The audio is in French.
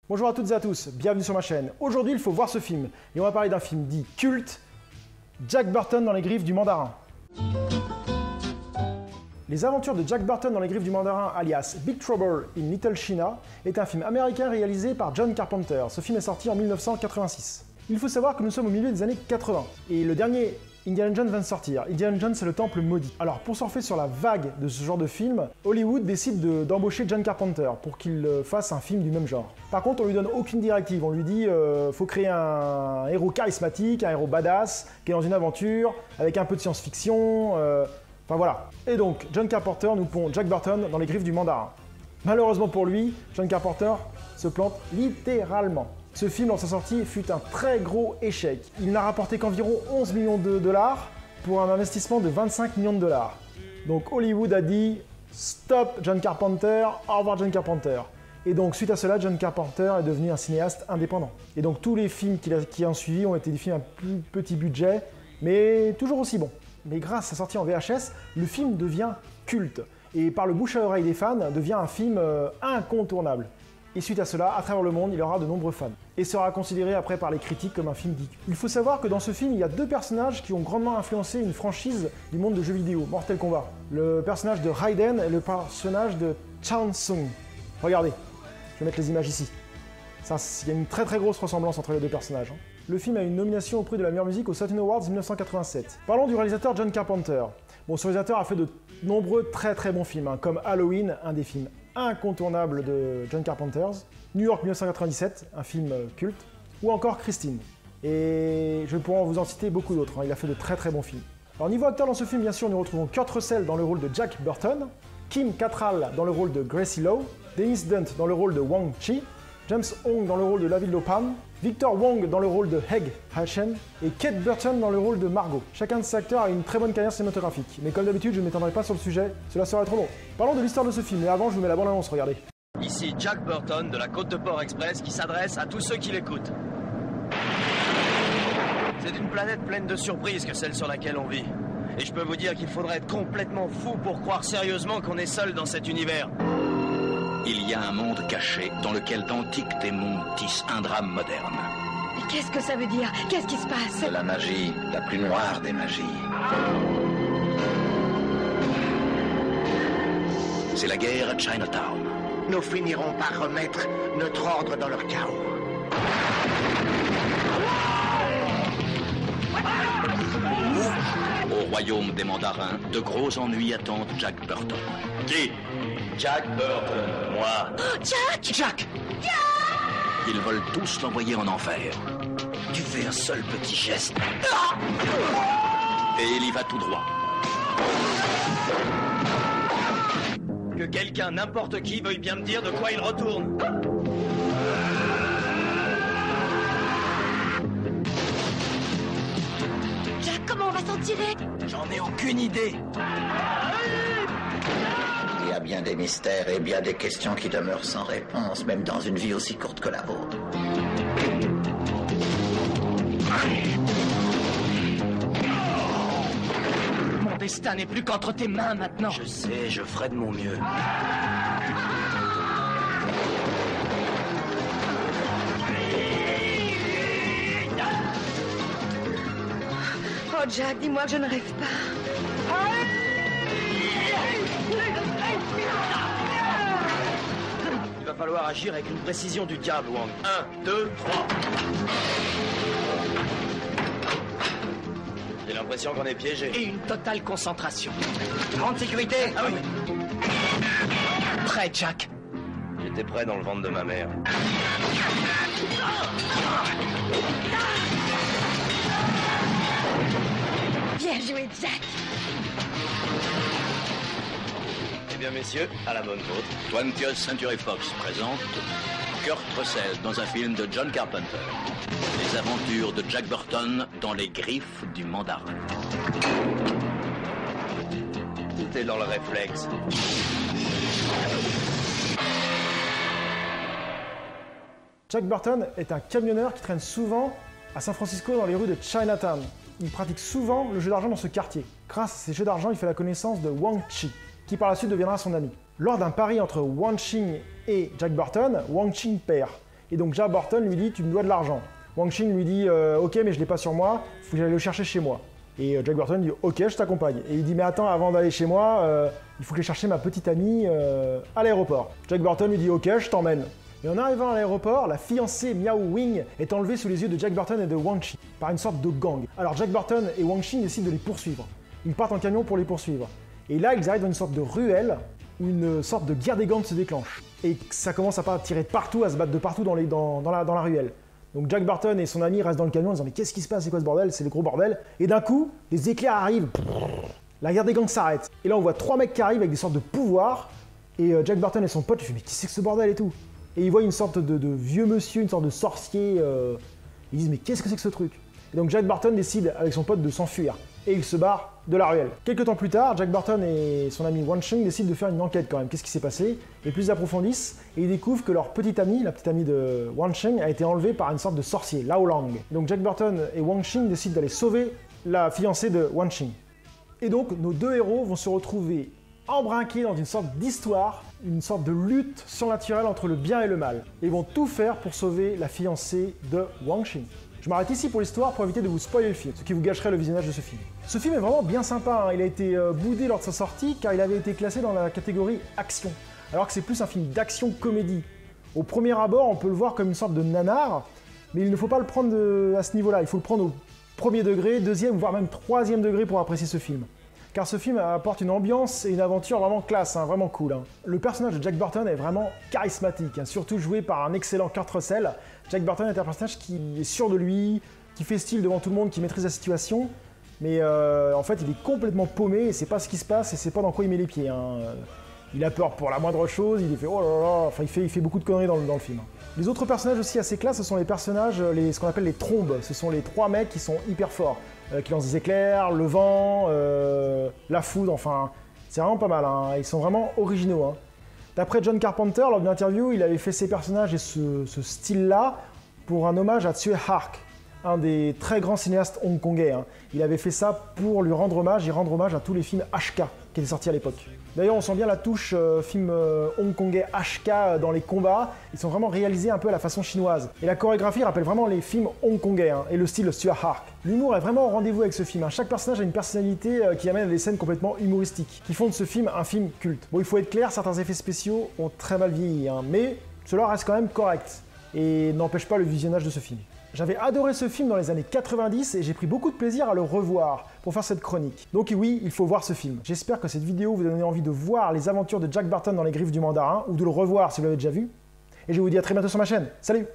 Bonjour à toutes et à tous, bienvenue sur ma chaîne. Aujourd'hui, il faut voir ce film, et on va parler d'un film dit culte, Jack Burton dans les griffes du mandarin. Les aventures de Jack Burton dans les griffes du mandarin, alias Big Trouble in Little China, est un film américain réalisé par John Carpenter. Ce film est sorti en 1986. Il faut savoir que nous sommes au milieu des années 80, et le dernier Indiana Jones vient de sortir. Indiana Jones, c'est le temple maudit. Alors, pour surfer sur la vague de ce genre de film, Hollywood décide d'embaucher John Carpenter pour qu'il fasse un film du même genre. Par contre, on lui donne aucune directive. On lui dit faut créer un héros charismatique, un héros badass, qui est dans une aventure, avec un peu de science-fiction, enfin voilà. Et donc, John Carpenter nous pond Jack Burton dans les griffes du mandarin. Malheureusement pour lui, John Carpenter se plante littéralement. Ce film, dans sa sortie, fut un très gros échec. Il n'a rapporté qu'environ 11 millions de dollars pour un investissement de 25 millions de dollars. Donc Hollywood a dit « Stop John Carpenter, au revoir John Carpenter ». Et donc suite à cela, John Carpenter est devenu un cinéaste indépendant. Et donc tous les films qui ont suivi ont été des films à plus petit budget, mais toujours aussi bons. Mais grâce à sa sortie en VHS, le film devient culte. Et par le bouche à oreille des fans, devient un film incontournable. Et suite à cela, à travers le monde, il aura de nombreux fans. Et sera considéré après par les critiques comme un film geek. Il faut savoir que dans ce film, il y a deux personnages qui ont grandement influencé une franchise du monde de jeux vidéo, Mortal Kombat. Le personnage de Raiden et le personnage de Shang Tsung. Regardez, je vais mettre les images ici. Il y a une très grosse ressemblance entre les deux personnages. Le film a une nomination au prix de la meilleure musique aux Saturn Awards 1987. Parlons du réalisateur John Carpenter. Bon, ce réalisateur a fait de nombreux très bons films, comme Halloween, un des films incontournables de John Carpenter, New York 1997, un film culte, ou encore Christine. Et je pourrais vous en citer beaucoup d'autres, il a fait de très bons films. Alors niveau acteur dans ce film, bien sûr, nous retrouvons Kurt Russell dans le rôle de Jack Burton, Kim Cattrall dans le rôle de Gracie Lowe, Dennis Dunt dans le rôle de Wang Chi, James Hong dans le rôle de David Lopan, Victor Wong dans le rôle de Heg Hachen et Kate Burton dans le rôle de Margot. Chacun de ces acteurs a une très bonne carrière cinématographique, mais comme d'habitude je ne m'étendrai pas sur le sujet, cela serait trop long. Parlons de l'histoire de ce film, et avant je vous mets la bande-annonce, regardez. Ici Jack Burton de la Côte de Port Express qui s'adresse à tous ceux qui l'écoutent. C'est une planète pleine de surprises que celle sur laquelle on vit. Et je peux vous dire qu'il faudrait être complètement fou pour croire sérieusement qu'on est seul dans cet univers. Il y a un monde caché dans lequel d'antiques démons tissent un drame moderne. Mais qu'est-ce que ça veut dire? Qu'est-ce qui se passe? C'est la magie, la plus noire des magies. C'est la guerre à Chinatown. Nous finirons par remettre notre ordre dans leur chaos. Au royaume des mandarins, de gros ennuis attendent Jack Burton. Qui? Jack Burton. Moi. Oh, Jack! Jack! Ils veulent tous l'envoyer en enfer. Tu fais un seul petit geste. Et il y va tout droit. Que quelqu'un, n'importe qui, veuille bien me dire de quoi il retourne. Jack, comment on va s'en tirer? J'en ai aucune idée. Il y a bien des mystères et bien des questions qui demeurent sans réponse, même dans une vie aussi courte que la vôtre. Mon destin n'est plus qu'entre tes mains maintenant. Je sais, je ferai de mon mieux. Oh, Jack, dis-moi que je ne rêve pas. Il va falloir agir avec une précision du diable, Wang. 1, 2, 3. J'ai l'impression qu'on est piégé. Et une totale concentration. Grande sécurité. Ah oui. Prêt, Jack? J'étais prêt dans le ventre de ma mère. Bien joué, Jack. Eh bien, messieurs, à la bonne vôtre. 20th Century Fox présente Kurt Russell dans un film de John Carpenter. Les aventures de Jack Burton dans les griffes du mandarin. Tout est dans le réflexe. Jack Burton est un camionneur qui traîne souvent à San Francisco dans les rues de Chinatown. Il pratique souvent le jeu d'argent dans ce quartier. Grâce à ces jeux d'argent, il fait la connaissance de Wang Chi, qui par la suite deviendra son ami. Lors d'un pari entre Wang Chi et Jack Burton, Wang Chi perd. Et donc Jack Burton lui dit « tu me dois de l'argent ». Wang Xing lui dit « ok mais je l'ai pas sur moi, il faut que j'aille le chercher chez moi ». Et Jack Burton dit « ok je t'accompagne ». Et il dit « mais attends, avant d'aller chez moi, il faut que j'aille chercher ma petite amie à l'aéroport ». Jack Burton lui dit « ok je t'emmène ». Et en arrivant à l'aéroport, la fiancée Miao Wing est enlevée sous les yeux de Jack Burton et de Wang Xing par une sorte de gang. Alors Jack Burton et Wang Xing décident de les poursuivre. Ils partent en camion pour les poursuivre. Et là, ils arrivent dans une sorte de ruelle où une sorte de guerre des gangs se déclenche. Et ça commence à tirer de partout, à se battre de partout dans la ruelle. Donc Jack Burton et son ami restent dans le camion en disant « mais qu'est-ce qui se passe, c'est quoi ce bordel? C'est le gros bordel ». Et d'un coup, des éclairs arrivent. La guerre des gangs s'arrête. Et là, on voit 3 mecs qui arrivent avec des sortes de pouvoirs. Et Jack Burton et son pote, ils font « mais qu'est-ce que c'est que ce bordel et tout ?» Et ils voient une sorte de vieux monsieur, une sorte de sorcier. Ils disent « mais qu'est-ce que c'est que ce truc ?» Et donc Jack Burton décide avec son pote de s'enfuir. Et il se barre de la ruelle. Quelques temps plus tard, Jack Burton et son ami Wang Xing décident de faire une enquête quand même. Qu'est-ce qui s'est passé? Et plus ils approfondissent, et ils découvrent que leur petite amie, la petite amie de Wang Xing, a été enlevée par une sorte de sorcier, Lao Lang. Donc Jack Burton et Wang Xing décident d'aller sauver la fiancée de Wang Xing. Et donc nos deux héros vont se retrouver embrinqués dans une sorte d'histoire, une sorte de lutte surnaturelle entre le bien et le mal. Et ils vont tout faire pour sauver la fiancée de Wang Xing. Je m'arrête ici pour l'histoire pour éviter de vous spoiler le film, ce qui vous gâcherait le visionnage de ce film. Ce film est vraiment bien sympa, hein. Il a été boudé lors de sa sortie car il avait été classé dans la catégorie action, alors que c'est plus un film d'action-comédie. Au premier abord, on peut le voir comme une sorte de nanar, mais il ne faut pas le prendre à ce niveau-là, il faut le prendre au premier degré, deuxième, voire même troisième degré pour apprécier ce film. Car ce film apporte une ambiance et une aventure vraiment classe, hein, vraiment cool. Hein. Le personnage de Jack Burton est vraiment charismatique, hein, surtout joué par un excellent Kurt Russell. Jack Burton est un personnage qui est sûr de lui, qui fait style devant tout le monde, qui maîtrise la situation, mais en fait il est complètement paumé et c'est pas ce qui se passe et c'est pas dans quoi il met les pieds. Hein. Il a peur pour la moindre chose, il fait oh là là, enfin il fait beaucoup de conneries dans le film. Les autres personnages aussi assez classe, ce sont les personnages, ce qu'on appelle les trombes. Ce sont les 3 mecs qui sont hyper forts, qui lancent des éclairs, le vent, la foudre, enfin c'est vraiment pas mal, hein. Ils sont vraiment originaux. Hein. D'après John Carpenter, lors d'une interview, il avait fait ses personnages et ce style-là pour un hommage à Tsui Hark, un des très grands cinéastes hongkongais. Hein. Il avait fait ça pour lui rendre hommage et rendre hommage à tous les films HK qui étaient sortis à l'époque. D'ailleurs, on sent bien la touche film hongkongais HK dans les combats. Ils sont vraiment réalisés un peu à la façon chinoise. Et la chorégraphie rappelle vraiment les films hongkongais, hein, et le style Tsui Hark. L'humour est vraiment au rendez-vous avec ce film. Hein. Chaque personnage a une personnalité qui amène à des scènes complètement humoristiques, qui font de ce film un film culte. Bon, il faut être clair, certains effets spéciaux ont très mal vieilli, hein, mais cela reste quand même correct et n'empêche pas le visionnage de ce film. J'avais adoré ce film dans les années 90 et j'ai pris beaucoup de plaisir à le revoir pour faire cette chronique. Donc oui, il faut voir ce film. J'espère que cette vidéo vous a donné envie de voir les aventures de Jack Burton dans les griffes du mandarin ou de le revoir si vous l'avez déjà vu. Et je vous dis à très bientôt sur ma chaîne. Salut!